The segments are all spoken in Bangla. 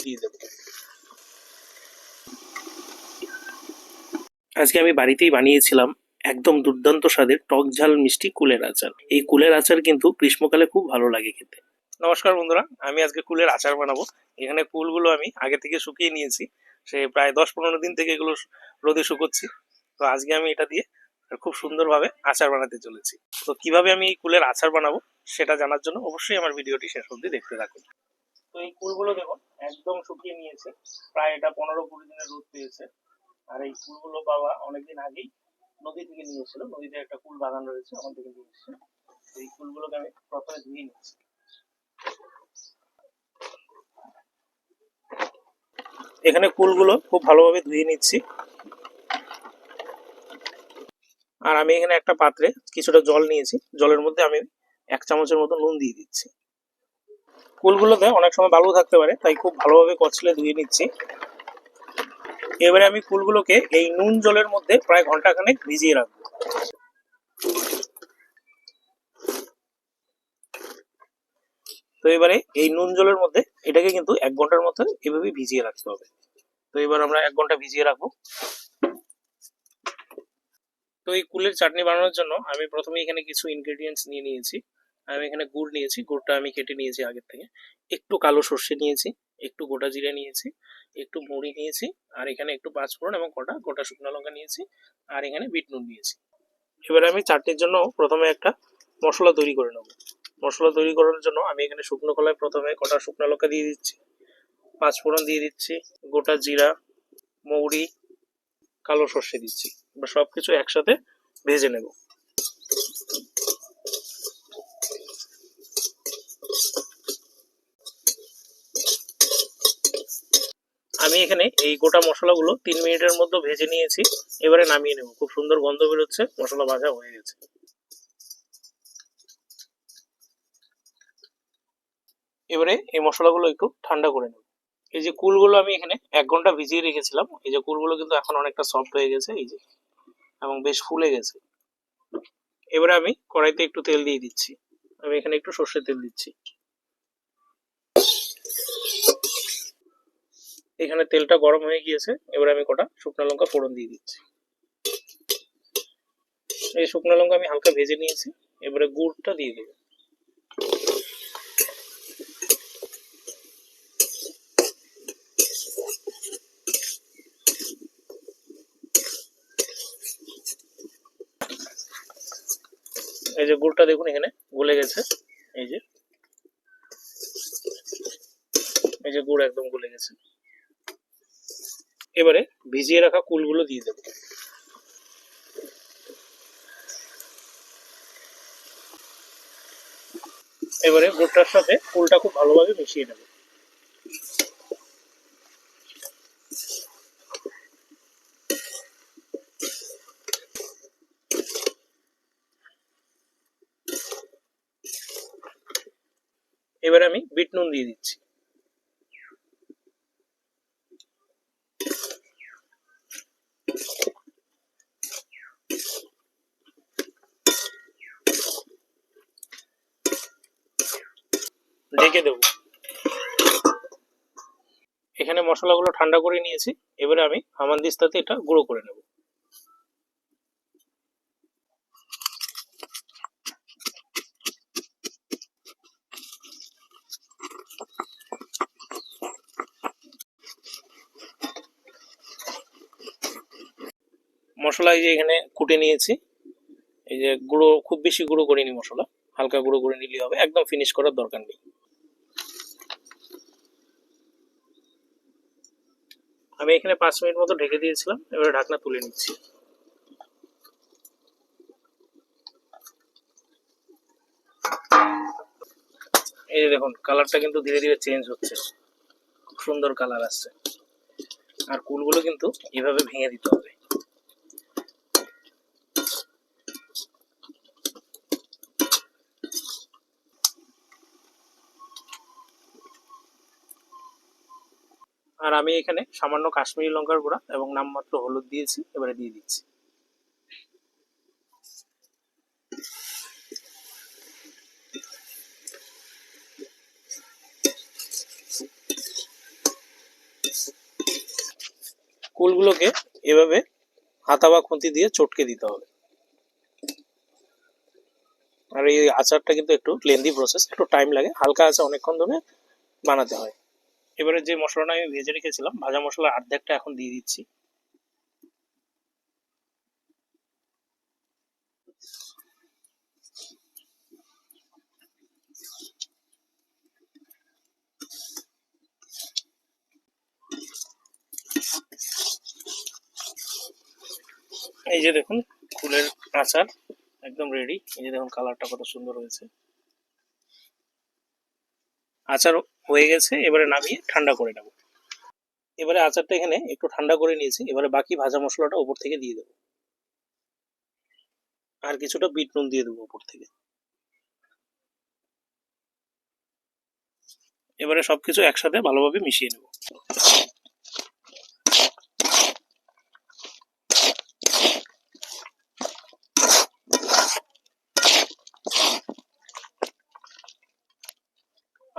দিয়ে দেবো। আজকে আমি বাড়িতেই বানিয়েছিলাম একদম দুর্দান্ত স্বাদের টক ঝাল মিষ্টি কুলের আচার। এই কুলের আচার কিন্তু গ্রীষ্মকালে খুব ভালো লাগে খেতে। নমস্কার বন্ধুরা, আমি আজকে কুলের আচার বানাবো। এখানে কুলগুলো আমি আগে থেকে শুকিয়ে নিয়েছি, সে প্রায় 10-15 দিন থেকে এগুলো রোদে শুকোচ্ছি। তো আজকে আমি এটা দিয়ে খুব সুন্দরভাবে আচার বানাতে চলেছি। তো কিভাবে আমি এই কুলের আচার বানাবো সেটা জানার জন্য অবশ্যই আমার ভিডিওটি শেষ অবধি দেখতে থাকুন। তো এই কুলগুলো দেখুন একদম শুকিয়ে নিয়েছে, প্রায় এটা 15-20 দিনের রোদ পেয়েছে। আর এই কুলগুলো বাবা অনেকদিন আগেই নদী থেকে নিয়ে এসেছিল, নদীতে একটা কুল বাগান রয়েছে, ওখান থেকে নিয়ে এসেছে। এই কুলগুলোকে আমি প্রথমে ধুয়ে নিচ্ছি। এখানে কুলগুলো খুব ভালোভাবে ধুয়ে নিচ্ছি। আর আমি এখানে একটা পাত্রে কিছুটা জল নিয়েছি, জলের মধ্যে আমি 1 চামচের মতো নুন দিয়ে দিচ্ছি। কুলগুলোতে অনেক সময় বালু থাকতে পারে, তাই খুব ভালোভাবে কচলে ধুয়ে নিচ্ছি। এবারে আমি কুলগুলোকে এই নুন জলের মধ্যে প্রায় ঘন্টাখানেক ভিজিয়ে রাখবো। তো এবারে এই নুন জলের মধ্যে এটাকে কিন্তু 1 ঘন্টার মতো এভাবে ভিজিয়ে রাখতে হবে। তো এবার আমরা 1 ঘন্টা ভিজিয়ে রাখবো। তো এই কুলের চাটনি বানানোর জন্য আমি প্রথমে এখানে কিছু ইনগ্রেডিয়েন্টস নিয়ে নিয়েছি। আমি এখানে গুড় নিয়েছি, গুড়টা আমি কেটে নিয়েছি আগের থেকে। একটু কালো সর্ষে নিয়েছি, একটু গোটা জিরে নিয়েছি, একটু মুড়ি নিয়েছি, আর এখানে একটু পাঁচফোড়ন এবং কটা গোটা শুকনো লঙ্কা নিয়েছি, আর এখানে বিট নুন নিয়েছি। এবারে আমি চাটনির জন্য প্রথমে একটা মশলা তৈরি করে নেব। মশলা তৈরি করার জন্য আমি এখানে শুকনো কলায় প্রথমে কটা শুকনো লঙ্কা দিয়ে দিচ্ছি, পাঁচফোড়ন দিয়ে দিচ্ছি, গোটা জিরা, মৌরি, কালো সর্ষে দিচ্ছি। এবার সবকিছু একসাথে ভেজে নেব। আমি এখানে এই গোটা মশলাগুলো 3 মিনিটের মধ্যে ভেজে নিয়েছি। এবারে নামিয়ে নেব। খুব সুন্দর গন্ধ বেরোচ্ছে, মশলা ভাজা হয়ে গেছে। এবারে এই মশলাগুলো একটু ঠান্ডা করে নেব। এই যে কুলগুলো আমি এখানে 1 ঘন্টা ভিজিয়ে রেখেছিলাম, এই যে কুলগুলো কিন্তু এখন অনেকটা সফট হয়ে গেছে, এই যে, এবং বেশ ফুলে গেছে। এবারে আমি কড়াইতে একটু তেল দিয়ে দিচ্ছি। আমি এখানে একটু সর্ষের তেল দিচ্ছি। এখানে তেলটা গরম হয়ে গিয়েছে, এবারে আমি কটা শুকনো লঙ্কা ফোড়ন দিয়ে দিচ্ছি। এই শুকনো লঙ্কা আমি হালকা ভেজে নিয়েছি। এবারে গুড়টা দিয়ে দেবো। এই যে গুড়টা দেখুন এখানে গলে গেছে, এই যে, এই যে গুড় একদম গলে গেছে। এবারে ভিজিয়ে রাখা কুলগুলো দিয়ে দেবো। এবারে গুড়টার সাথে কুলটা খুব ভালোভাবে মিশিয়ে নেব। এবারে আমি বিট নুন দিয়ে দিচ্ছি। ঢেকে দেবো। এখানে মশলাগুলো ঠান্ডা করে নিয়েছি। এবারে আমি হামানদিস্তাতে এটা গুঁড়ো করে নেব। মশলা এই যে এখানে কুটে নিয়েছি। এই যে গুঁড়ো, খুব বেশি গুঁড়ো করিনি মশলা, হালকা গুঁড়ো করে নিলেই হবে, একদম ফিনিশ করার দরকার নেই। আমি এখানে 5 মিনিট মতো ঢেকে দিয়েছিলাম, এবারে ঢাকনা তুলে নিচ্ছি। এই যে দেখুন কালারটা কিন্তু ধীরে ধীরে চেঞ্জ হচ্ছে, খুব সুন্দর কালার আসছে। আর কুলগুলো কিন্তু এভাবে ভেঙে দিতে হবে। আর আমি এখানে সামান্য কাশ্মীরি লঙ্কার গুঁড়া এবং নামমাত্র হলুদ দিয়েছি, এবারে দিয়ে দিচ্ছি। কুলগুলোকে এভাবে হাতা বা খুন্তি দিয়ে চটকে দিতে হবে। আর এই আচারটা কিন্তু একটু লেন্দি প্রসেস, একটু টাইম লাগে, হালকা আছে অনেকক্ষণ ধরে বানাতে হয়। এবারে যে মশলাটা আমি ভেজে রেখেছিলাম, ভাজা মশলার অর্ধেকটা এখন দিয়ে দিচ্ছি। এই যে দেখুন কুলের আচার একদম রেডি। এই যে দেখুন কালারটা কত সুন্দর হয়েছে। আচার হয়ে গেছে, এবারে নামিয়ে ঠান্ডা করে নেব। এবারে আচারটা এখানে একটু ঠান্ডা করে নিয়েছি, এবারে বাকি ভাজা মশলাটা উপর থেকে দিয়ে দেবো, আর কিছুটা বিট নুন দিয়ে দেবো উপর থেকে। এবারে সবকিছু একসাথে ভালোভাবে মিশিয়ে নেব।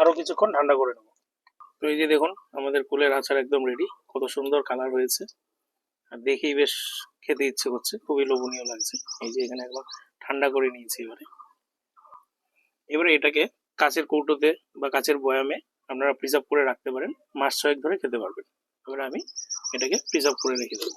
আরো কিছুক্ষণ ঠান্ডা করে নেব। তো এই যে দেখুন আমাদের কুলের আচার একদম রেডি, কত সুন্দর কালার হয়েছে, আর দেখেই বেশ খেতে ইচ্ছে করছে, খুবই লোভনীয় লাগছে। এই যে এখানে একবার ঠান্ডা করে নিয়েছি। এবারে এবারে এটাকে কাচের কৌটোতে বা কাচের বয়ামে আপনারা প্রিজার্ভ করে রাখতে পারেন, মাস ছয়েক ধরে খেতে পারবেন। এবারে আমি এটাকে প্রিজার্ভ করে রেখে দেবো।